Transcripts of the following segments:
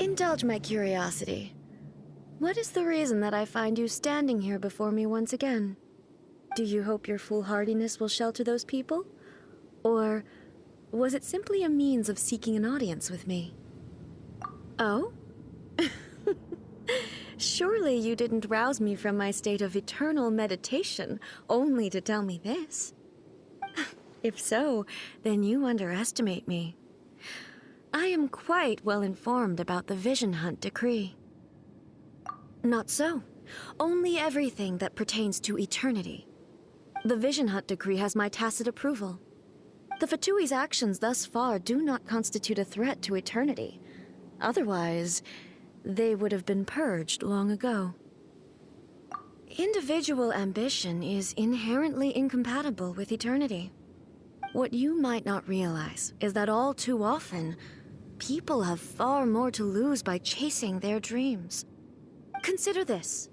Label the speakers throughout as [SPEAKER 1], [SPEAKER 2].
[SPEAKER 1] Indulge my curiosity. What is the reason that I find you standing here before me once again? Do you hope your foolhardiness will shelter those people? Or was it simply a means of seeking an audience with me? Oh? Surely you didn't rouse me from my state of eternal meditation only to tell me this. If so, then you underestimate me. I am quite well informed about the Vision Hunt decree. Not so. Only everything that pertains to eternity. The Vision Hunt decree has my tacit approval. The Fatui's actions thus far do not constitute a threat to eternity. Otherwise, they would have been purged long ago. Individual ambition is inherently incompatible with eternity. What you might not realize is that all too often, people have far more to lose by chasing their dreams. Consider this.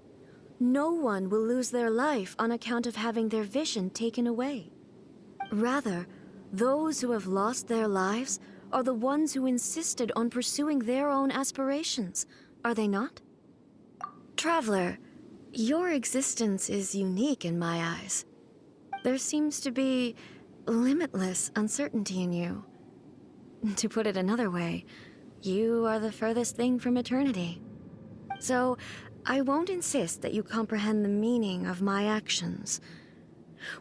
[SPEAKER 1] No one will lose their life on account of having their vision taken away. Rather, those who have lost their lives are the ones who insisted on pursuing their own aspirations, are they not? Traveler, your existence is unique in my eyes. There seems to be limitless uncertainty in you. To put it another way, you are the furthest thing from eternity. So, I won't insist that you comprehend the meaning of my actions.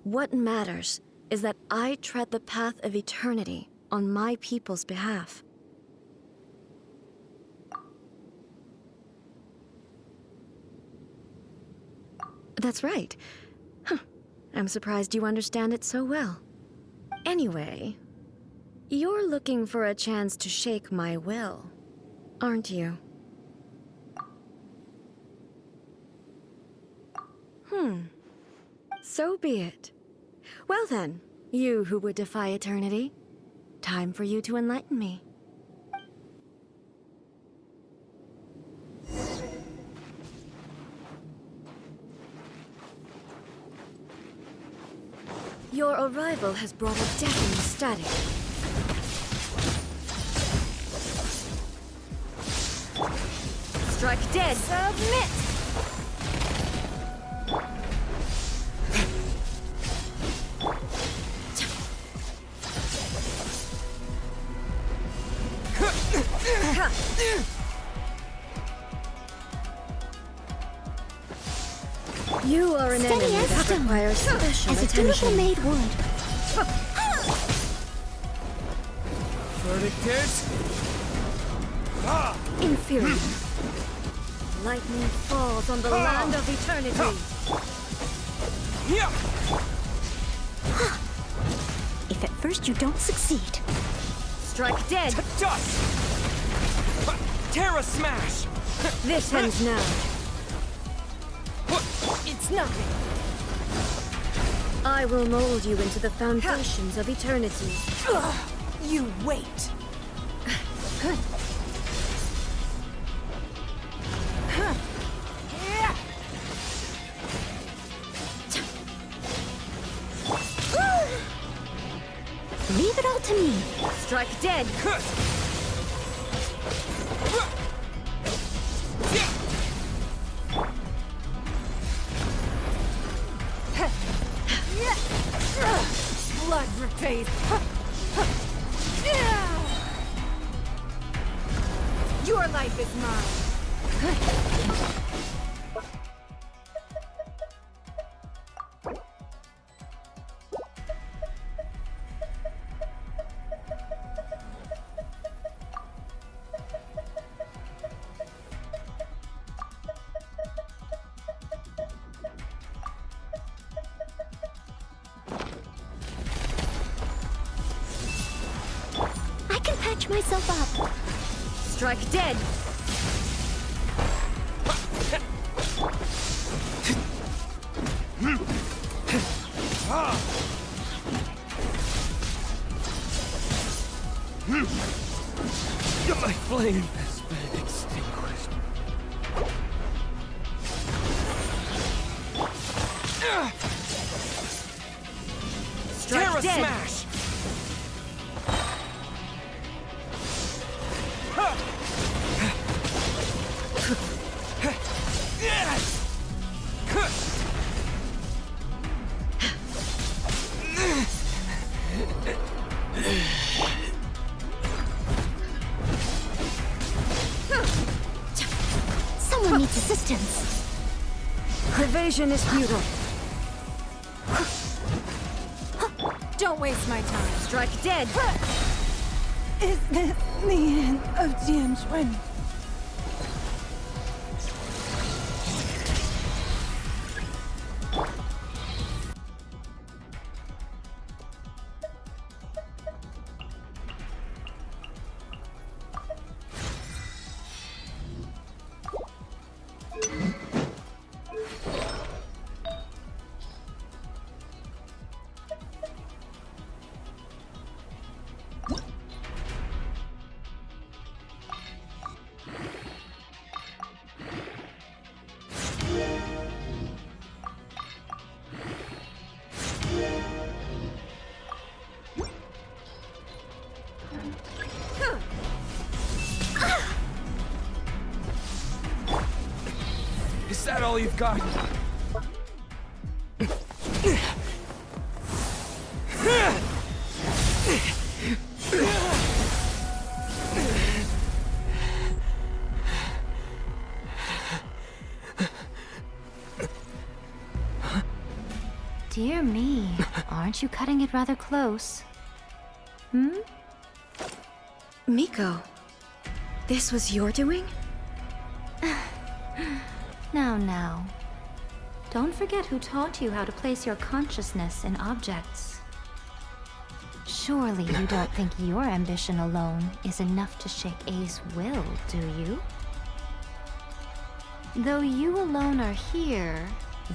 [SPEAKER 1] What matters is that I tread the path of eternity on my people's behalf. That's right. Huh. I'm surprised you understand it so well. Anyway, you're looking for a chance to shake my will, aren't you? So be it. Well then, you who would defy eternity, time for you to enlighten me. Your arrival has brought a deafening static. Strike dead! Submit! You are an enemy that requires special
[SPEAKER 2] as
[SPEAKER 1] attention.
[SPEAKER 2] a dutiful maid would.
[SPEAKER 3] Verdict is...
[SPEAKER 1] Inferior. Lightning falls on the land of eternity.
[SPEAKER 2] If at first you don't succeed.
[SPEAKER 1] Strike dead.
[SPEAKER 3] Dust! Terra Smash!
[SPEAKER 1] This ends now.
[SPEAKER 3] It's nothing!
[SPEAKER 1] I will mold you into the foundations of eternity.
[SPEAKER 3] You wait!
[SPEAKER 2] Leave it all to me.
[SPEAKER 1] Strike dead.
[SPEAKER 3] Blood repays! Your life is mine!
[SPEAKER 2] I can patch myself up.
[SPEAKER 1] Strike dead.
[SPEAKER 3] My flame has been extinguished.
[SPEAKER 1] Strike
[SPEAKER 3] Terra
[SPEAKER 1] dead.
[SPEAKER 3] Smash!
[SPEAKER 2] Someone needs assistance.
[SPEAKER 1] Evasion is futile.
[SPEAKER 3] Don't waste my time.
[SPEAKER 1] Strike dead.
[SPEAKER 3] Is this the end of Genshin?
[SPEAKER 4] Is that all you've got?
[SPEAKER 2] Dear me, aren't you cutting it rather close? Hmm?
[SPEAKER 1] Miko, this was your doing?
[SPEAKER 2] Now. Don't forget who taught you how to place your consciousness in objects. Surely you don't think your ambition alone is enough to shake A's will, do you? Though you alone are here,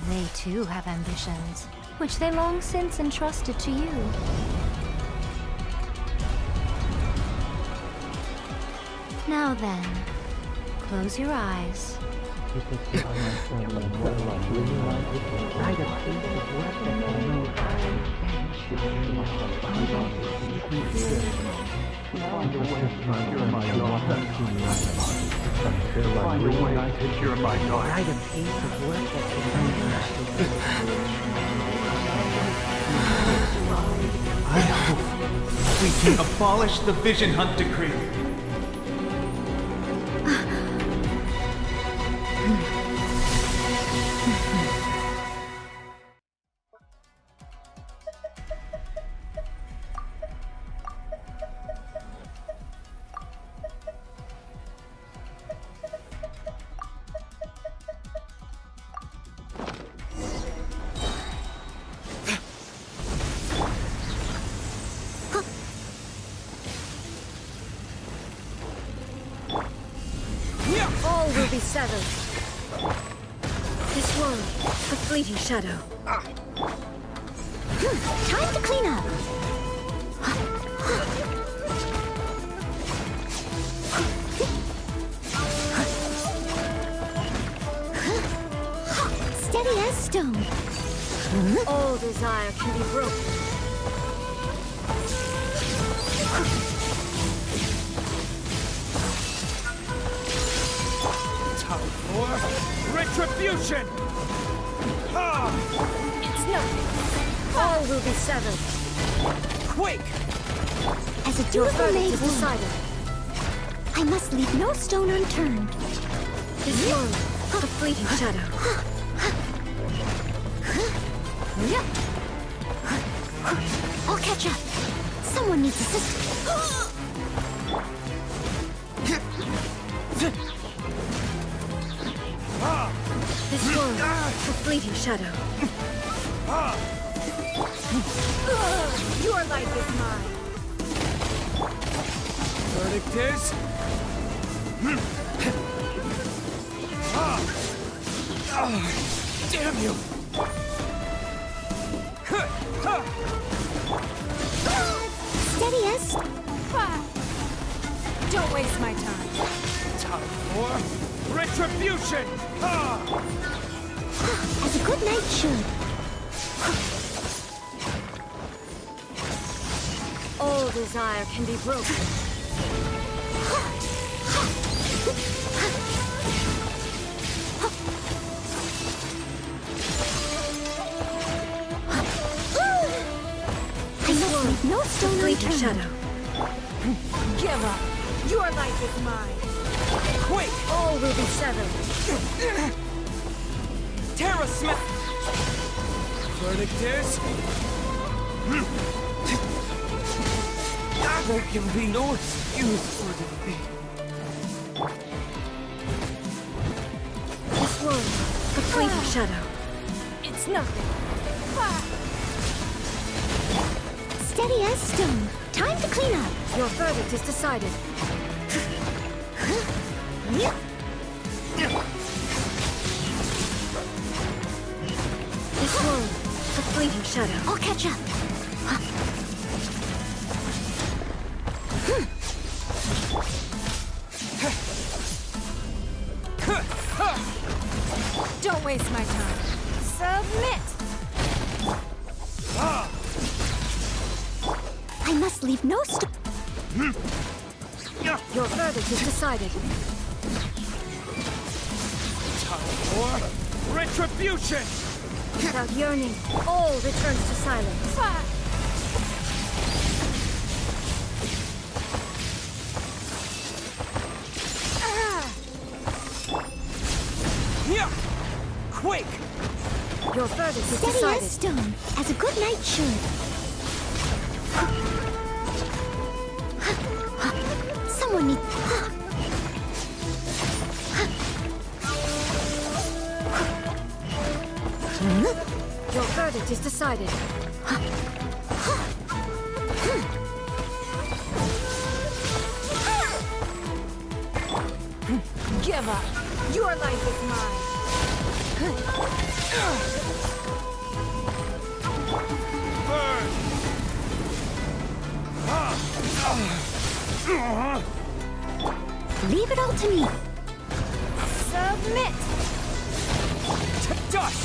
[SPEAKER 2] they too have ambitions, which they long since entrusted to you. Now then, close your eyes.
[SPEAKER 5] I hope we can abolish the Vision Hunt Decree.
[SPEAKER 1] All will be severed. This world, a fleeting shadow.
[SPEAKER 2] Time to clean up. Steady as stone.
[SPEAKER 1] All desire can be broken.
[SPEAKER 4] Time for retribution!
[SPEAKER 3] It's nothing.
[SPEAKER 1] All will be severed.
[SPEAKER 4] Quake!
[SPEAKER 2] As a
[SPEAKER 1] Your
[SPEAKER 2] dutiful
[SPEAKER 1] verdict
[SPEAKER 2] maid
[SPEAKER 1] is
[SPEAKER 2] woman,
[SPEAKER 1] decided.
[SPEAKER 2] I must leave no stone unturned.
[SPEAKER 1] This world, a fleeting shadow.
[SPEAKER 2] I'll catch up. Someone needs assistance.
[SPEAKER 1] This world, a fleeting shadow.
[SPEAKER 3] Your life is mine.
[SPEAKER 4] Verdict is... Damn you!
[SPEAKER 2] Steady as...
[SPEAKER 3] Don't waste my time.
[SPEAKER 4] Time for retribution!
[SPEAKER 2] As a good knight should.
[SPEAKER 1] All desire can be broken.
[SPEAKER 2] I must leave no stone
[SPEAKER 1] Fleeting
[SPEAKER 2] unturned.
[SPEAKER 1] shadow.
[SPEAKER 3] Give up. Your life is mine.
[SPEAKER 4] Quake!
[SPEAKER 1] All will be severed.
[SPEAKER 4] Terra Smith! Verdict is... There can be no excuse for defeat.
[SPEAKER 1] This world, a fleeting shadow.
[SPEAKER 3] It's nothing.
[SPEAKER 2] Steady as stone. Time to clean up.
[SPEAKER 1] Your verdict is decided. This world, a fleeting shadow.
[SPEAKER 2] I'll catch up.
[SPEAKER 3] Don't waste my time. Submit!
[SPEAKER 2] I must leave no stone.
[SPEAKER 1] Your verdict is decided.
[SPEAKER 4] Time for retribution!
[SPEAKER 1] Without yearning, all returns to silence.
[SPEAKER 4] Yeah! Quake!
[SPEAKER 1] Your verdict is
[SPEAKER 2] Steady
[SPEAKER 1] decided.
[SPEAKER 2] as stone, as a good knight should. Someone needs...
[SPEAKER 1] Your verdict is decided.
[SPEAKER 3] Give up. Your life is mine.
[SPEAKER 4] Burn!
[SPEAKER 2] Leave it all to me.
[SPEAKER 3] Submit!
[SPEAKER 4] To dust!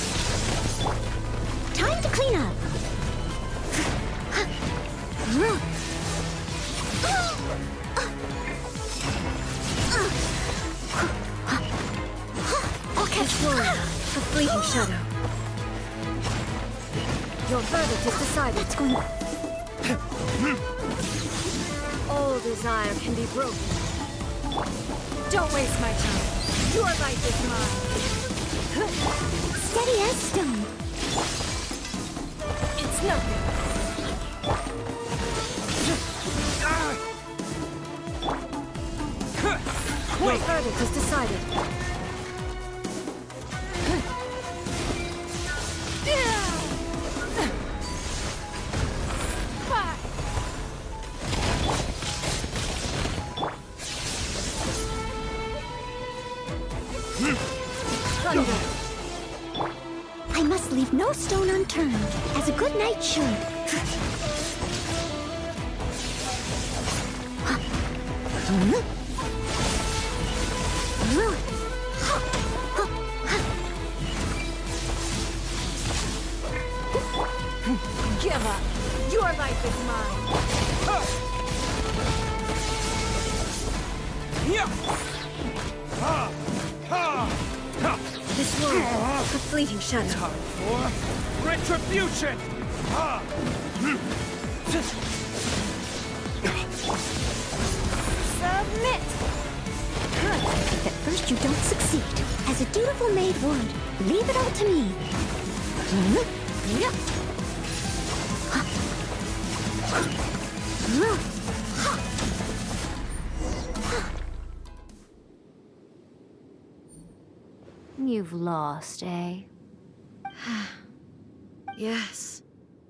[SPEAKER 2] Time to clean up. I'll catch
[SPEAKER 1] This world, a fleeting shadow. Your verdict is decided.
[SPEAKER 2] It's going...
[SPEAKER 1] All desire can be broken.
[SPEAKER 3] Don't waste my time. Your life is mine.
[SPEAKER 2] Steady as stone.
[SPEAKER 3] It's nothing.
[SPEAKER 1] Your verdict is decided. Thunder.
[SPEAKER 2] I must leave no stone unturned, as a good knight should.
[SPEAKER 3] Give up. Your life is mine.
[SPEAKER 1] This world, a fleeting shadow.
[SPEAKER 4] Time for retribution!
[SPEAKER 3] Submit!
[SPEAKER 2] If at first you don't succeed, as a dutiful maid would, leave it all to me. You've lost, eh?
[SPEAKER 1] Yes,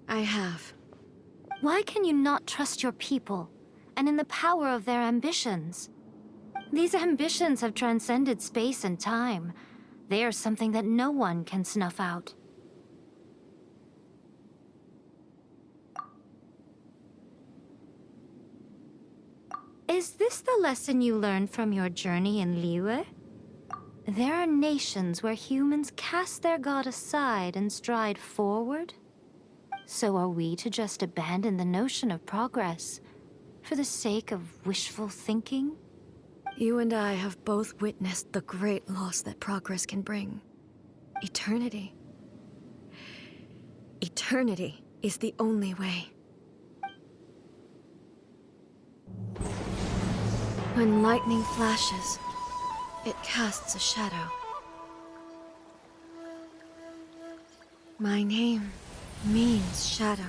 [SPEAKER 1] I have.
[SPEAKER 2] Why can you not trust your people, and in the power of their ambitions? These ambitions have transcended space and time. They are something that no one can snuff out. Is this the lesson you learned from your journey in Liyue? There are nations where humans cast their god aside and stride forward. So are we to just abandon the notion of progress for the sake of wishful thinking?
[SPEAKER 1] You and I have both witnessed the great loss that progress can bring. Eternity. Eternity is the only way. When lightning flashes, it casts a shadow. My name means shadow.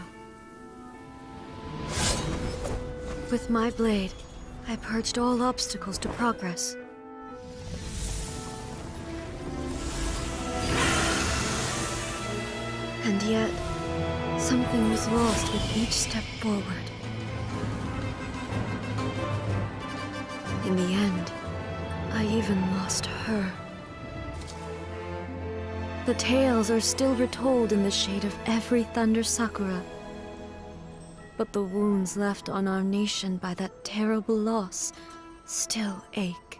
[SPEAKER 1] With my blade, I purged all obstacles to progress. And yet, something was lost with each step forward. In the end, I even lost her. The tales are still retold in the shade of every Thunder Sakura. But the wounds left on our nation by that terrible loss still ache.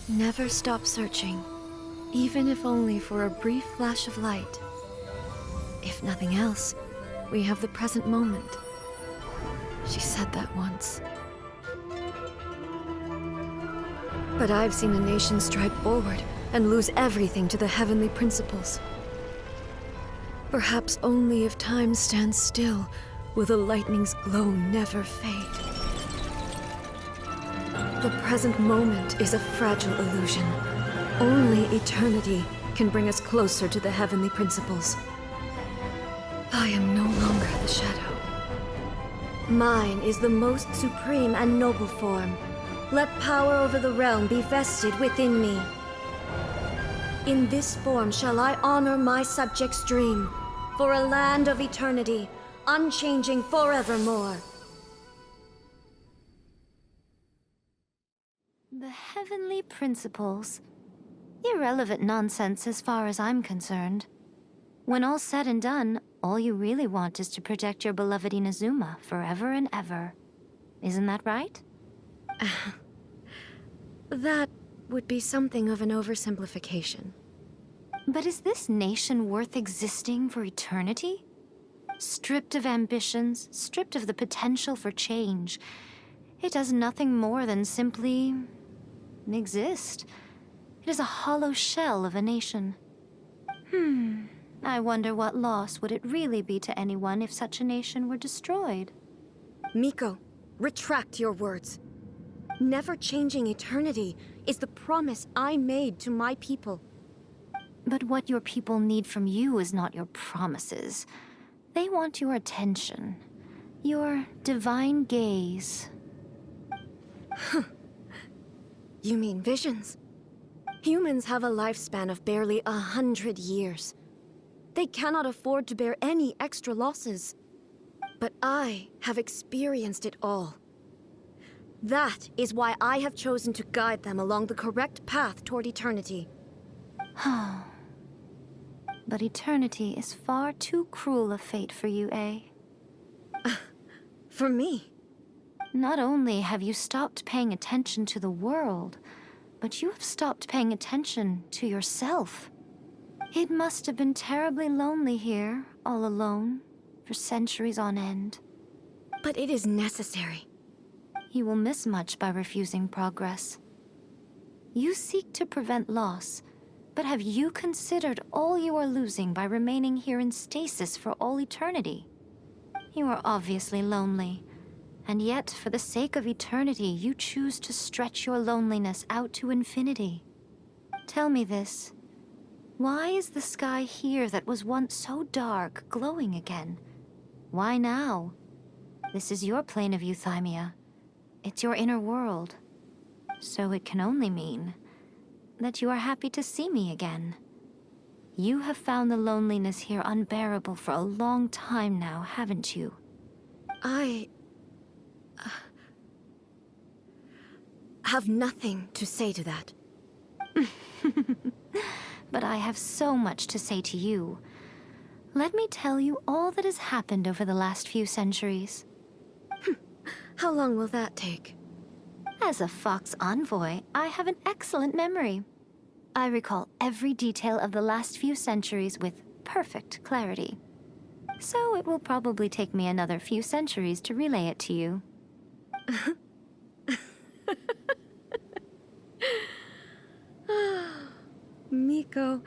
[SPEAKER 1] Never stop searching, even if only for a brief flash of light. If nothing else, we have the present moment. She said that once. But I've seen a nation stride forward and lose everything to the heavenly principles. Perhaps only if time stands still will the lightning's glow never fade. The present moment is a fragile illusion. Only eternity can bring us closer to the heavenly principles. I am no longer the shadow. Mine is the most supreme and noble form. Let power over the realm be vested within me. In this form shall I honor my subjects' dream, for a land of eternity, unchanging forevermore.
[SPEAKER 2] The heavenly principles. Irrelevant nonsense as far as I'm concerned. When all's said and done, all you really want is to protect your beloved Inazuma forever and ever. Isn't that right?
[SPEAKER 1] That would be something of an oversimplification.
[SPEAKER 2] But is this nation worth existing for eternity? Stripped of ambitions, stripped of the potential for change, it does nothing more than simply exist. It is a hollow shell of a nation. I wonder what loss would it really be to anyone if such a nation were destroyed?
[SPEAKER 1] Miko, retract your words. Never changing eternity is the promise I made to my people.
[SPEAKER 2] But what your people need from you is not your promises. They want your attention. Your divine gaze.
[SPEAKER 1] You mean visions? Humans have a lifespan of barely 100 years. They cannot afford to bear any extra losses. But I have experienced it all. That is why I have chosen to guide them along the correct path toward eternity.
[SPEAKER 2] But eternity is far too cruel a fate for you, eh?
[SPEAKER 1] For me?
[SPEAKER 2] Not only have you stopped paying attention to the world, but you have stopped paying attention to yourself. It must have been terribly lonely here, all alone, for centuries on end.
[SPEAKER 1] But it is necessary.
[SPEAKER 2] You will miss much by refusing progress. You seek to prevent loss, but have you considered all you are losing by remaining here in stasis for all eternity? You are obviously lonely, and yet for the sake of eternity, you choose to stretch your loneliness out to infinity. Tell me this. Why is the sky here that was once so dark glowing again? Why now? This is your plane of euthymia. It's your inner world. So it can only mean that you are happy to see me again. You have found the loneliness here unbearable for a long time now, haven't you?
[SPEAKER 1] I have nothing to say to that.
[SPEAKER 2] But I have so much to say to you. Let me tell you all that has happened over the last few centuries.
[SPEAKER 1] How long will that take?
[SPEAKER 2] As a Fox envoy, I have an excellent memory. I recall every detail of the last few centuries with perfect clarity. So it will probably take me another few centuries to relay it to you.
[SPEAKER 1] Miko,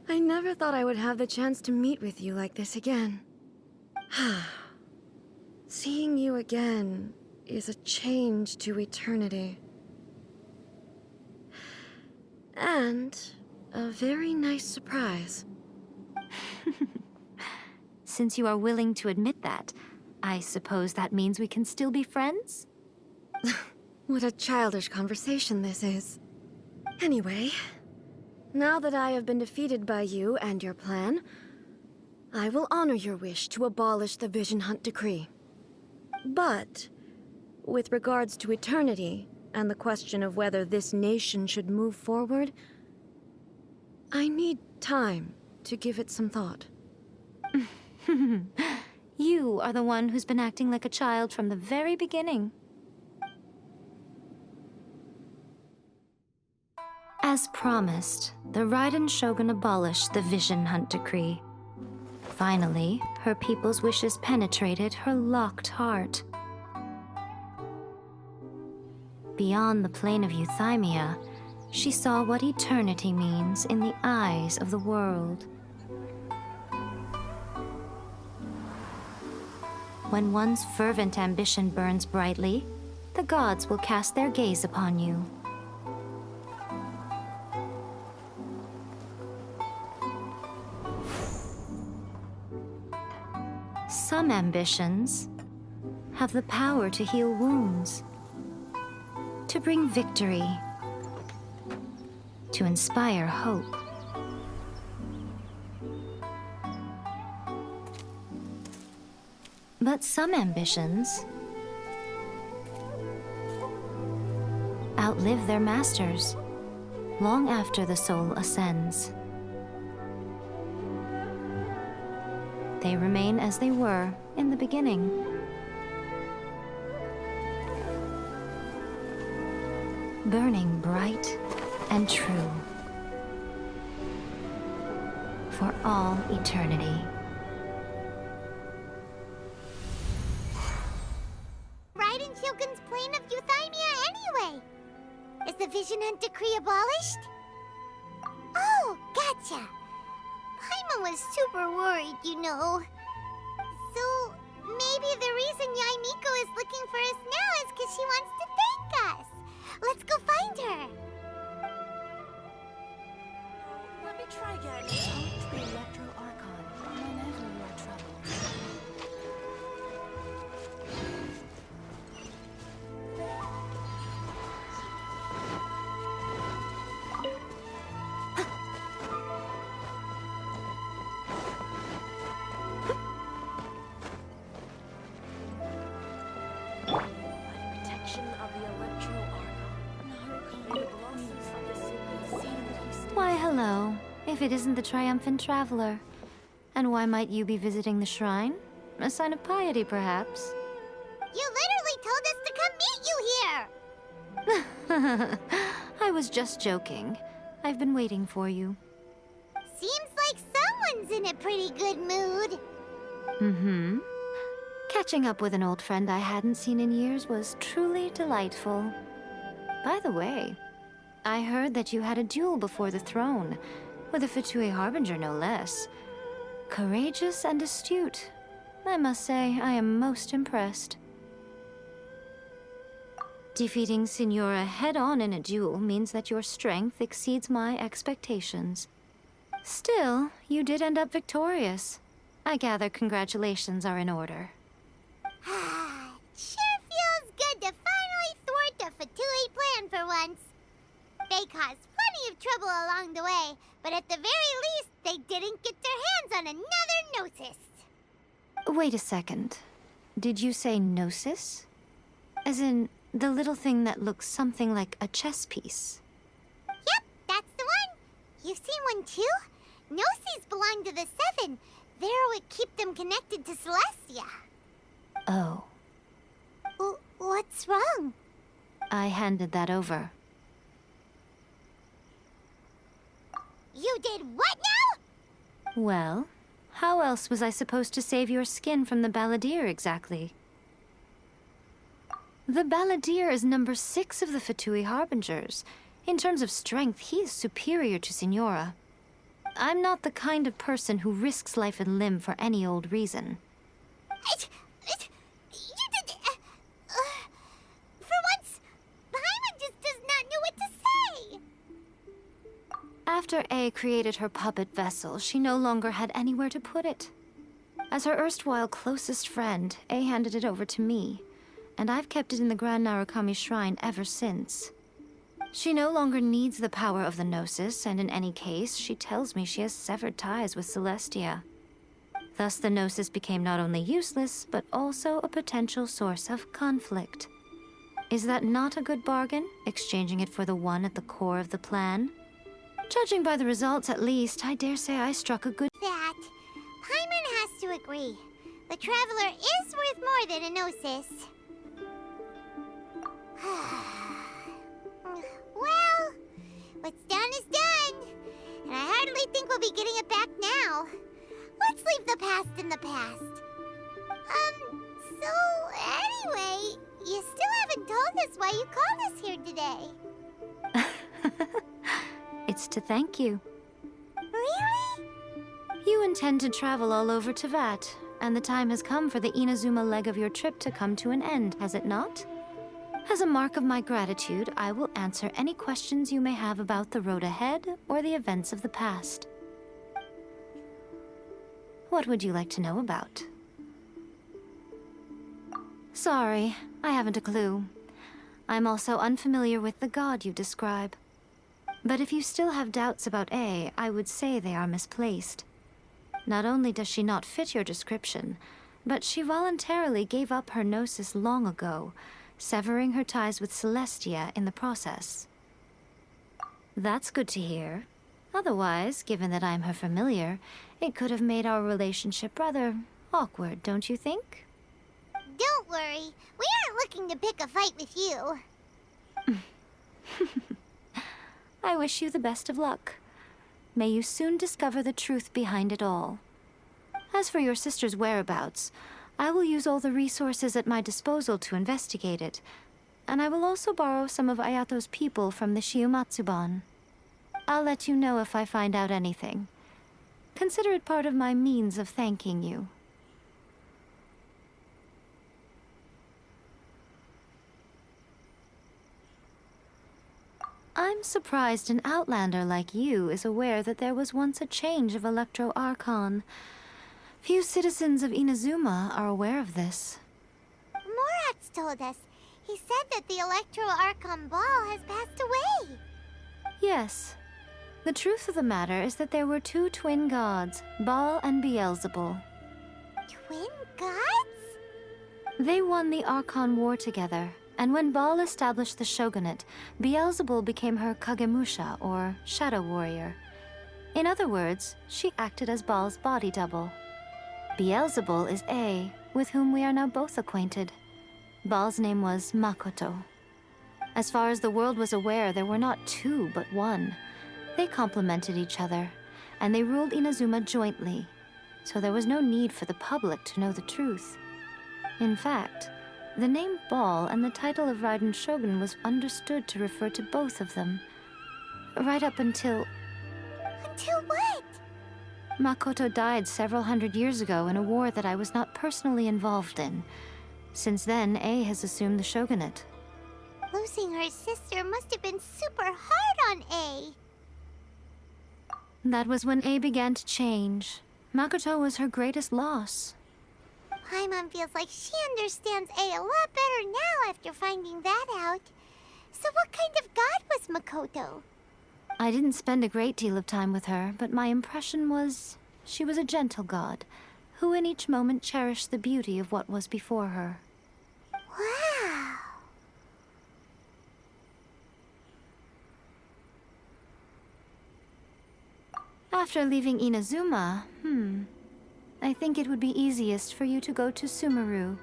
[SPEAKER 1] I never thought I would have the chance to meet with you like this again. Seeing you again is a change to eternity. And a very nice surprise.
[SPEAKER 2] Since you are willing to admit that, I suppose that means we can still be friends?
[SPEAKER 1] What a childish conversation this is. Anyway, now that I have been defeated by you and your plan, I will honor your wish to abolish the Vision Hunt Decree. But, with regards to eternity and the question of whether this nation should move forward, I need time to give it some thought.
[SPEAKER 2] You are the one who's been acting like a child from the very beginning. As promised, the Raiden Shogun abolished the Vision Hunt Decree. Finally, her people's wishes penetrated her locked heart. Beyond the plane of Euthymia, she saw what eternity means in the eyes of the world. When one's fervent ambition burns brightly, the gods will cast their gaze upon you. Some ambitions have the power to heal wounds, to bring victory, to inspire hope. But some ambitions outlive their masters long after the soul ascends. They remain as they were in the beginning. Burning bright and true for all eternity.
[SPEAKER 6] Raiden Shogun's plane of Euthymia anyway? Is the Vision Hunt Decree abolished? Oh, gotcha. Paimon was super worried, you know. So, maybe the reason Yaimiko is looking for us now is because she wants to thank us. Let's go find her.
[SPEAKER 3] Let me try again. Charge the Electro Archon whenever you are troubled.
[SPEAKER 2] Why, hello. If it isn't the triumphant traveler. And why might you be visiting the shrine? A sign of piety, perhaps?
[SPEAKER 6] You literally told us to come meet you here.
[SPEAKER 2] I was just joking. I've been waiting for you.
[SPEAKER 6] Seems like someone's in a pretty good mood.
[SPEAKER 2] Mm-hmm. Catching up with an old friend I hadn't seen in years was truly delightful. By the way, I heard that you had a duel before the throne, with a Fatui Harbinger no less. Courageous and astute. I must say, I am most impressed. Defeating Signora head-on in a duel means that your strength exceeds my expectations. Still, you did end up victorious. I gather congratulations are in order.
[SPEAKER 6] Sure feels good to finally thwart the Fatui plan for once. They caused plenty of trouble along the way, but at the very least, they didn't get their hands on another Gnosis.
[SPEAKER 2] Wait a second. Did you say Gnosis? As in, the little thing that looks something like a chess piece?
[SPEAKER 6] Yep, that's the one. You've seen one too? Gnosis belong to the Seven. They're what keep them connected to Celestia.
[SPEAKER 2] Oh.
[SPEAKER 6] What's wrong?
[SPEAKER 2] I handed that over.
[SPEAKER 6] You did what now?
[SPEAKER 2] Well, how else was I supposed to save your skin from the Balladeer exactly? The Balladeer is number 6 of the Fatui Harbingers. In terms of strength, he is superior to Signora. I'm not the kind of person who risks life and limb for any old reason.
[SPEAKER 6] You did... for once, Paimon just does not know what to say.
[SPEAKER 2] After A created her puppet vessel, she no longer had anywhere to put it. As her erstwhile closest friend, A handed it over to me, and I've kept it in the Grand Narukami Shrine ever since. She no longer needs the power of the Gnosis, and in any case, she tells me she has severed ties with Celestia. Thus, the Gnosis became not only useless, but also a potential source of conflict. Is that not a good bargain, exchanging it for the one at the core of the plan? Judging by the results, at least, I dare say I struck a good...
[SPEAKER 6] That. Paimon has to agree. The Traveler is worth more than a Gnosis. Well, what's done is done. And I hardly think we'll be getting it back now. Let's leave the past in the past. So anyway, you still haven't told us why you called us here today.
[SPEAKER 2] It's to thank you.
[SPEAKER 6] Really?
[SPEAKER 2] You intend to travel all over Teyvat, and the time has come for the Inazuma leg of your trip to come to an end, has it not? As a mark of my gratitude, I will answer any questions you may have about the road ahead or the events of the past. What would you like to know about? Sorry, I haven't a clue. I'm also unfamiliar with the god you describe. But if you still have doubts about A, I would say they are misplaced. Not only does she not fit your description, but she voluntarily gave up her Gnosis long ago, severing her ties with Celestia in the process. That's good to hear. Otherwise, given that I'm her familiar, it could have made our relationship rather awkward, don't you think?
[SPEAKER 6] Don't worry. We aren't looking to pick a fight with you.
[SPEAKER 2] I wish you the best of luck. May you soon discover the truth behind it all. As for your sister's whereabouts, I will use all the resources at my disposal to investigate it, and I will also borrow some of Ayato's people from the Shiumatsuban. I'll let you know if I find out anything. Consider it part of my means of thanking you. I'm surprised an outlander like you is aware that there was once a change of Electro Archon. Few citizens of Inazuma are aware of this.
[SPEAKER 6] Morax told us. He said that the Electro Archon Ball has passed away.
[SPEAKER 2] Yes. The truth of the matter is that there were two twin gods, Baal and Beelzebul.
[SPEAKER 6] Twin gods?
[SPEAKER 2] They won the Archon War together, and when Baal established the shogunate, Beelzebul became her Kagemusha, or shadow warrior. In other words, she acted as Baal's body double. Beelzebul is A, with whom we are now both acquainted. Baal's name was Makoto. As far as the world was aware, there were not two, but one. They complemented each other, and they ruled Inazuma jointly, so there was no need for the public to know the truth. In fact, the name Baal and the title of Raiden Shogun was understood to refer to both of them. Right up until...
[SPEAKER 6] Until what?
[SPEAKER 2] Makoto died several hundred years ago in a war that I was not personally involved in. Since then, A has assumed the shogunate.
[SPEAKER 6] Losing her sister must have been super hard on A.
[SPEAKER 2] That was when A began to change. Makoto was her greatest loss.
[SPEAKER 6] Paimon feels like she understands A a lot better now after finding that out. So what kind of god was Makoto?
[SPEAKER 2] I didn't spend a great deal of time with her, but my impression was she was a gentle god, who in each moment cherished the beauty of what was before her.
[SPEAKER 6] Wow.
[SPEAKER 2] After leaving Inazuma, I think it would be easiest for you to go to Sumeru.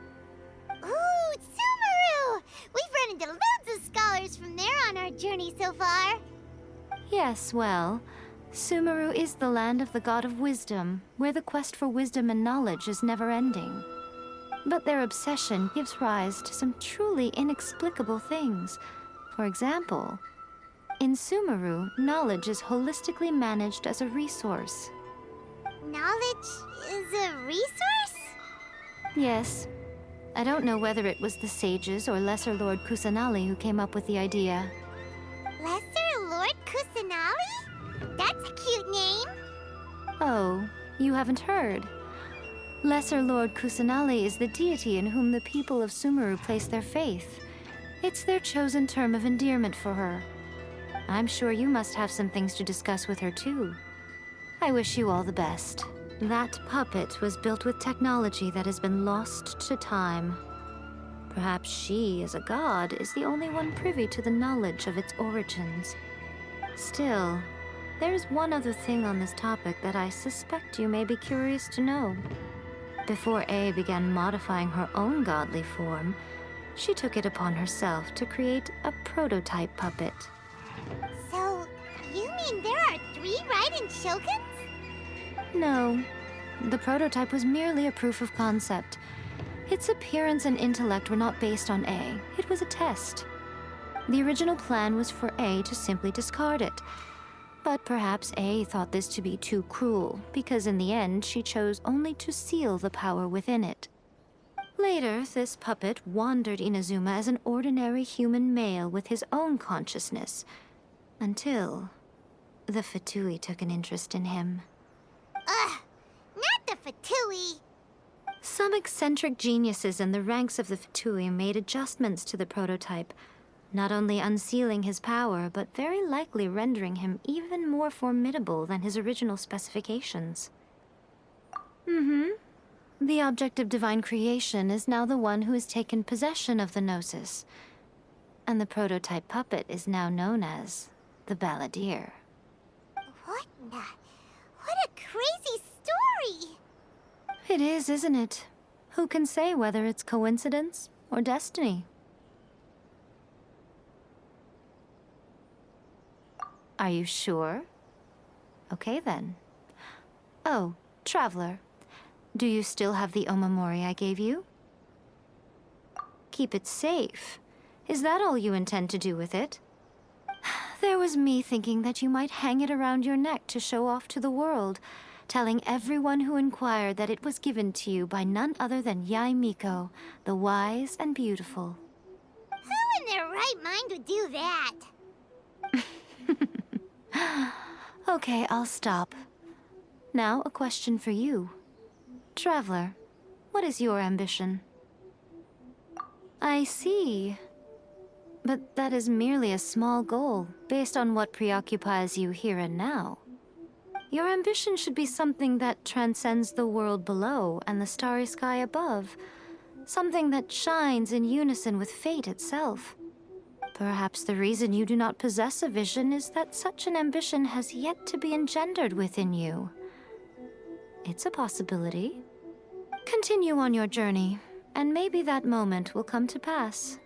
[SPEAKER 6] Ooh, Sumeru! We've run into loads of scholars from there on our journey so far.
[SPEAKER 2] Yes, well, Sumeru is the land of the god of wisdom, where the quest for wisdom and knowledge is never-ending. But their obsession gives rise to some truly inexplicable things. For example, in Sumeru, knowledge is holistically managed as a resource.
[SPEAKER 6] Knowledge is a resource?
[SPEAKER 2] Yes. I don't know whether it was the sages or Lesser Lord Kusanali who came up with the idea.
[SPEAKER 6] Lesser Lord Kusanali? That's a cute name.
[SPEAKER 2] Oh, you haven't heard. Lesser Lord Kusanali is the deity in whom the people of Sumeru place their faith. It's their chosen term of endearment for her. I'm sure you must have some things to discuss with her too. I wish you all the best. That puppet was built with technology that has been lost to time. Perhaps she, as a god, is the only one privy to the knowledge of its origins. Still, there's one other thing on this topic that I suspect you may be curious to know. Before A began modifying her own godly form, she took it upon herself to create a prototype puppet.
[SPEAKER 6] So, you mean there are 3 Raiden Shoguns?
[SPEAKER 2] No, the prototype was merely a proof of concept. Its appearance and intellect were not based on A. It was a test. The original plan was for A to simply discard it. But perhaps A thought this to be too cruel, because in the end she chose only to seal the power within it. Later, this puppet wandered Inazuma as an ordinary human male with his own consciousness, until the Fatui took an interest in him.
[SPEAKER 6] Ugh, not the Fatui.
[SPEAKER 2] Some eccentric geniuses in the ranks of the Fatui made adjustments to the prototype, not only unsealing his power, but very likely rendering him even more formidable than his original specifications. The object of divine creation is now the one who has taken possession of the Gnosis, and the prototype puppet is now known as the Balladeer.
[SPEAKER 6] What a crazy story!
[SPEAKER 2] It is, isn't it? Who can say whether it's coincidence or destiny? Are you sure? Okay then. Oh, Traveler. Do you still have the Omamori I gave you? Keep it safe. Is that all you intend to do with it? There was me thinking that you might hang it around your neck to show off to the world, telling everyone who inquired that it was given to you by none other than Yae Miko, the wise and beautiful.
[SPEAKER 6] Who in their right mind would do that?
[SPEAKER 2] Okay, I'll stop. Now, a question for you. Traveler, what is your ambition? I see. But that is merely a small goal, based on what preoccupies you here and now. Your ambition should be something that transcends the world below and the starry sky above. Something that shines in unison with fate itself. Perhaps the reason you do not possess a vision is that such an ambition has yet to be engendered within you. It's a possibility. Continue on your journey, and maybe that moment will come to pass.